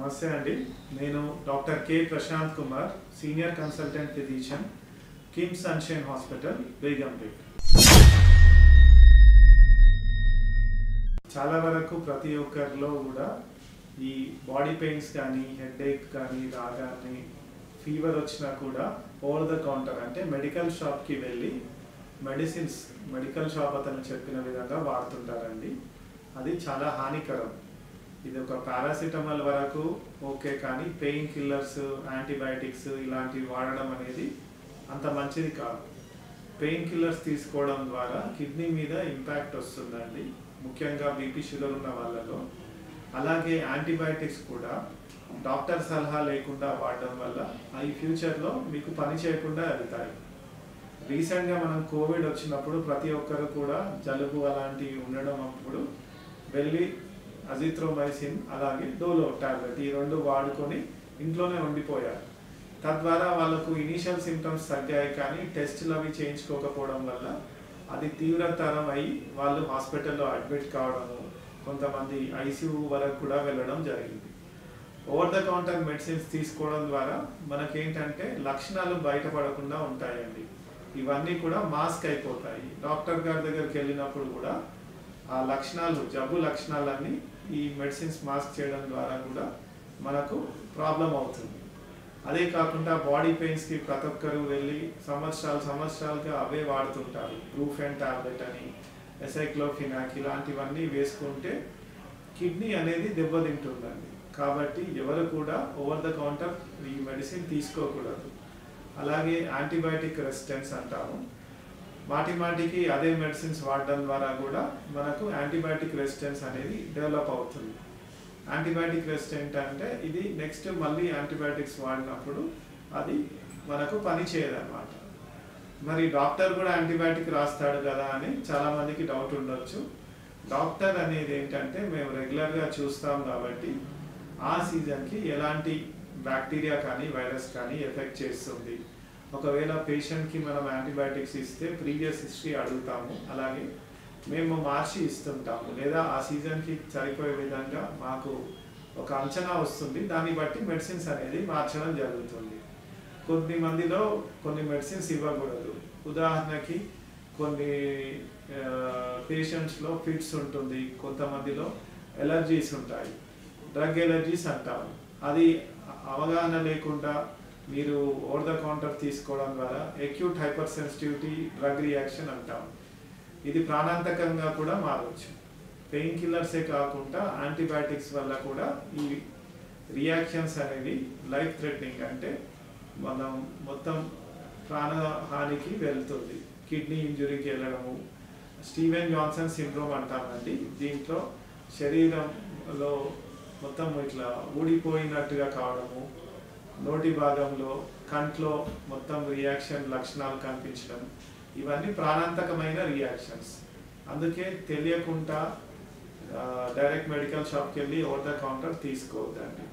నమస్తే అండి. నేను doctor K Prashanth Kumar, senior consultant physician, KIMS Sunshine Hospital, Begumpet. చాలా వరకు ప్రతి ఒక్కరిలో కూడా ఈ బాడీ పెయిన్స్ కానీ, హెడేక్ కానీ రాగానే, ఫీవర్ వచ్చినా కూడా ఓవర్ ద కౌంటర్ అంటే మెడికల్ షాప్కి వెళ్ళి మెడిసిన్స్ మెడికల్ షాప్ అతను చెప్పిన విధంగా వాడుతుంటారండి. అది చాలా హానికరం. ఇది ఒక పారాసిటమాల్ వరకు ఓకే, కానీ పెయిన్ కిల్లర్స్, యాంటీబయాటిక్స్ ఇలాంటివి వాడడం అనేది అంత మంచిది కాదు. పెయిన్ కిల్లర్స్ తీసుకోవడం ద్వారా కిడ్నీ మీద ఇంపాక్ట్ వస్తుందండి, ముఖ్యంగా బీపీ షుగర్ ఉన్న వాళ్ళలో. అలాగే యాంటీబయాటిక్స్ కూడా డాక్టర్ సలహా లేకుండా వాడడం వల్ల అవి ఫ్యూచర్లో మీకు పని చేయకుండా వెళ్తాయి. రీసెంట్గా మనం కోవిడ్ వచ్చినప్పుడు ప్రతి ఒక్కరు కూడా జలుబు అలాంటివి ఉండడం అప్పుడు వెళ్ళి అజిత్రోమైసిన్ అలాగే డోలో టాబ్లెట్ ఈ రెండు వాడుకొని ఇంట్లోనే ఉండిపోయారు. తద్వారా వాళ్ళకు ఇనీషియల్ సిమ్టమ్స్ తగ్గాయి, కానీ టెస్టులు అవి చేయించుకోకపోవడం వల్ల అది తీవ్రతరం అయ్యి వాళ్ళు హాస్పిటల్లో అడ్మిట్ కావడము, కొంతమంది ఐసీయూ వరకు కూడా వెళ్ళడం జరిగింది. ఓవర్ ద కౌంటర్ మెడిసిన్స్ తీసుకోవడం ద్వారా మనకేంటంటే లక్షణాలు బయటపడకుండా ఉంటాయండి. ఇవన్నీ కూడా మాస్క్ అయిపోతాయి. డాక్టర్ గారి దగ్గరికి వెళ్ళినప్పుడు కూడా ఆ లక్షణాలు, జబ్బు లక్షణాలన్నీ ఈ మెడిసిన్స్ మాస్క్ చేయడం ద్వారా కూడా మనకు ప్రాబ్లం అవుతుంది. అదే కాకుండా బాడీ పెయిన్స్కి ప్రతి ఒక్కరు వెళ్ళి సంవత్సరాలుగా అవే వాడుతుంటారు. బ్రూఫెన్ టాబ్లెట్ అని, ఎసైక్లోఫినాక్ ఇలాంటివన్నీ వేసుకుంటే కిడ్నీ అనేది దెబ్బతింటుందండి. కాబట్టి ఎవరు కూడా ఓవర్ ద కౌంటర్ ఈ మెడిసిన్ తీసుకోకూడదు. అలాగే యాంటీబయాటిక్ రెసిస్టెన్స్ అంటాము. మాటికి అదే మెడిసిన్స్ వాడడం ద్వారా కూడా మనకు యాంటీబయాటిక్ రెసిస్టెన్స్ అనేది డెవలప్ అవుతుంది. యాంటీబయాటిక్ రెసిస్టెంట్ అంటే ఇది నెక్స్ట్ మళ్ళీ యాంటీబయాటిక్స్ వాడినప్పుడు అది మనకు పని చేయదన్నమాట. మరి డాక్టర్ కూడా యాంటీబయాటిక్ రాస్తాడు కదా అని చాలామందికి డౌట్ ఉండొచ్చు. డాక్టర్ అనేది ఏంటంటే మేము రెగ్యులర్గా చూస్తాం కాబట్టి ఆ సీజన్కి ఎలాంటి బ్యాక్టీరియా కానీ వైరస్ కానీ ఎఫెక్ట్ చేస్తుంది. ఒకవేళ పేషెంట్కి మనం యాంటీబయాటిక్స్ ఇస్తే ప్రీవియస్ హిస్టరీ అడుగుతాము, అలాగే మేము మార్చి ఇస్తుంటాము, లేదా ఆ సీజన్కి సరిపోయే విధంగా మాకు ఒక అంచనా వస్తుంది. దాన్ని బట్టి మెడిసిన్స్ అనేది మార్చడం జరుగుతుంది. కొన్ని మందిలో కొన్ని మెడిసిన్స్ ఇవ్వకూడదు. ఉదాహరణకి కొన్ని పేషెంట్స్లో ఫిట్స్ ఉంటుంది, కొంతమందిలో ఎలర్జీస్ ఉంటాయి, డ్రగ్ ఎలర్జీస్ అంటాము. అది అవగాహన లేకుండా మీరు ఓవర్ ద కౌంటర్ తీసుకోవడం ద్వారా acute hyper sensitivity drug reaction అంటాం. ఇది ప్రాణాంతకంగా కూడా మారవచ్చు. పెయిన్ కిల్లర్సే కాకుండా యాంటీబయాటిక్స్ వల్ల కూడా ఈ రియాక్షన్స్ అనేవి లైఫ్ థ్రెటనింగ్, అంటే మనం మొత్తం ప్రాణహానికి వెళ్తుంది. కిడ్నీ ఇంజురీకి వెళ్ళడము, స్టీవెన్ జాన్సన్ సిండ్రోమ్ అంటామండి. దీంట్లో శరీరంలో మొత్తం ఇట్లా ఊడిపోయినట్టుగా కావడము, నోటి భాగంలో, కంట్లో మొత్తం రియాక్షన్ లక్షణాలు కనిపించడం, ఇవన్నీ ప్రాణాంతకమైన రియాక్షన్స్. అందుకే తెలియకుండా డైరెక్ట్ మెడికల్ షాప్కి వెళ్ళి ఓవర్ ద కౌంటర్ తీసుకోవద్దండి.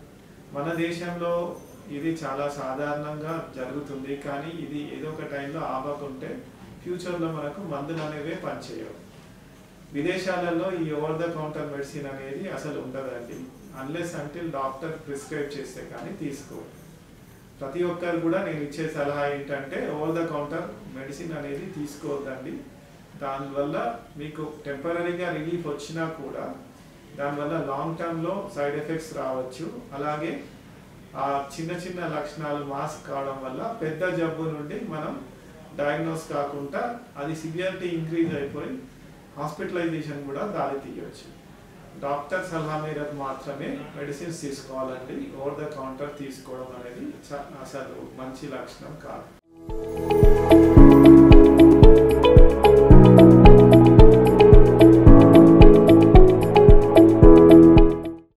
మన దేశంలో ఇది చాలా సాధారణంగా జరుగుతుంది, కానీ ఇది ఏదో ఒక టైంలో ఆపకుంటే ఫ్యూచర్లో మనకు మందులు అనేవే పనిచేయవు. విదేశాలలో ఈ ఓవర్ ద కౌంటర్ మెడిసిన్ అనేది అసలు ఉండదండి, అన్లెస్ అంటిల్ డాక్టర్ ప్రిస్క్రైబ్ చేస్తే కానీ తీసుకోవాలి. ప్రతి ఒక్కరు కూడా నేను ఇచ్చే సలహా ఏంటంటే ఓవర్ ద కౌంటర్ మెడిసిన్ అనేది తీసుకోవద్దండి. దానివల్ల మీకు టెంపరీగా రిలీఫ్ వచ్చినా కూడా దానివల్ల లాంగ్ టర్మ్లో సైడ్ ఎఫెక్ట్స్ రావచ్చు. అలాగే ఆ చిన్న లక్షణాలు మాస్క్ కావడం వల్ల పెద్ద జబ్బు నుండి మనం డయాగ్నోస్ కాకుండా అది సివియారిటీ ఇంక్రీజ్ అయిపోయి హాస్పిటలైజేషన్ కూడా దారి తీయవచ్చు. డాక్టర్ సలహా మేరకు మాత్రమే మెడిసిన్స్ తీసుకోవాలండి. ఓవర్ ద కౌంటర్ తీసుకోవడం అనేది అసలు మంచి లక్షణం కాదు.